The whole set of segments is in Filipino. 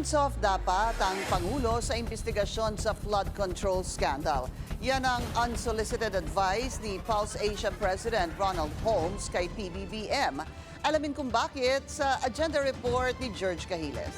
Hands-off dapat ang Pangulo sa investigasyon sa flood control scandal. Yan ang unsolicited advice ni Pulse Asia President Ronald Holmes kay PBBM. Alamin kung bakit sa agenda report ni George Cahiles.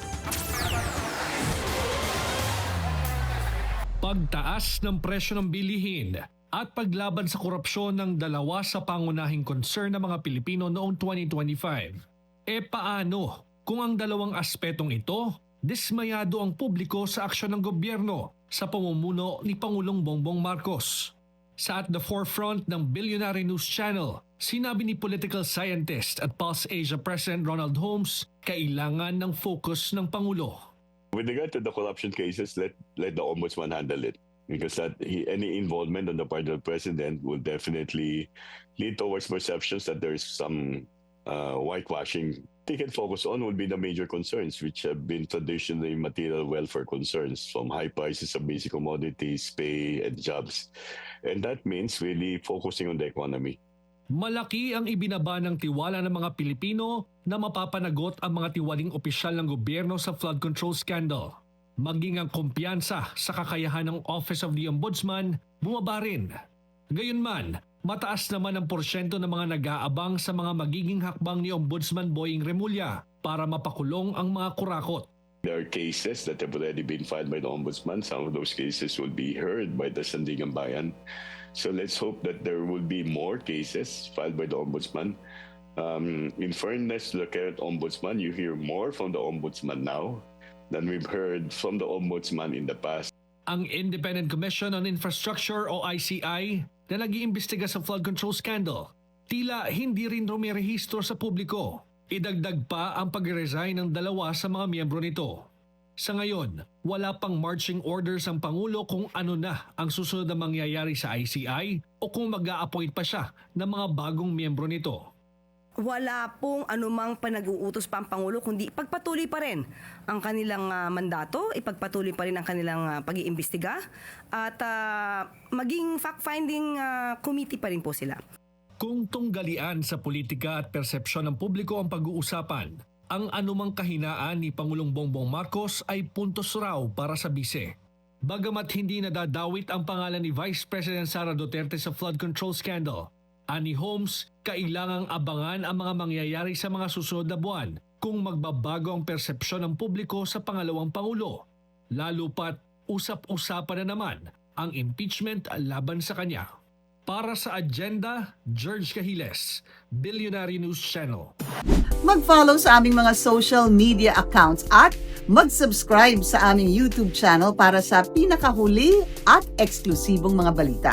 Pagtaas ng presyo ng bilihin at paglaban sa korupsyon ng dalawa sa pangunahing concern ng mga Pilipino noong 2025. Paano kung ang dalawang aspetong ito, dismayado ang publiko sa aksyon ng gobyerno sa pamumuno ni Pangulong Bongbong Marcos? Sa At the Forefront ng Billionaire News Channel, sinabi ni political scientist at Pulse Asia President Ronald Holmes, kailangan ng focus ng Pangulo. With regard to the corruption cases, let the Ombudsman handle it. Because any involvement on the part of the President will definitely lead towards perceptions that there is some whitewashing. They can focus on will be the major concerns, which have been traditionally material welfare concerns, from high prices of basic commodities, pay, and jobs. And that means really focusing on the economy. Malaki ang ibinaba ng tiwala ng mga Pilipino na mapapanagot ang mga tiwaling opisyal ng gobyerno sa flood control scandal. Maging ang kumpiyansa sa kakayahan ng Office of the Ombudsman bumaba rin. Gayunman, mataas naman ang porsyento ng mga nag-aabang sa mga magiging hakbang ni Ombudsman Boying Remulla para mapakulong ang mga kurakot. There are cases that have already been filed by the Ombudsman. Some of those cases will be heard by the Sandigan Bayan. So let's hope that there will be more cases filed by the Ombudsman. In fairness, look at Ombudsman, you hear more from the Ombudsman now than we've heard from the Ombudsman in the past. Ang Independent Commission on Infrastructure o ICI na nag-iimbestiga sa flood control scandal, tila hindi rin rumirehistro sa publiko. Idagdag pa ang pag-resign ng dalawa sa mga miyembro nito. Sa ngayon, wala pang marching orders ang Pangulo kung ano na ang susunod na mangyayari sa ICI o kung mag-a-appoint pa siya ng mga bagong miyembro nito. Wala pong anumang panag-uutos pa ang Pangulo, kundi ipagpatuloy pa rin ang kanilang mandato, ipagpatuloy pa rin ang kanilang pag-iimbestiga at maging fact-finding committee pa rin po sila. Kung tunggalian sa politika at persepsyon ng publiko ang pag-uusapan, ang anumang kahinaan ni Pangulong Bongbong Marcos ay puntos raw para sa bise. Bagamat hindi nadadawit ang pangalan ni Vice President Sara Duterte sa flood control scandal, ani Holmes, kailangang abangan ang mga mangyayari sa mga susunod na buwan kung magbabago ang persepsyon ng publiko sa pangalawang Pangulo. Lalo pat usap-usapan na naman ang impeachment laban sa kanya. Para sa agenda, George Cahiles, Billionaire News Channel. Mag-follow sa aming mga social media accounts at mag-subscribe sa aming YouTube channel para sa pinakahuli at eksklusibong mga balita.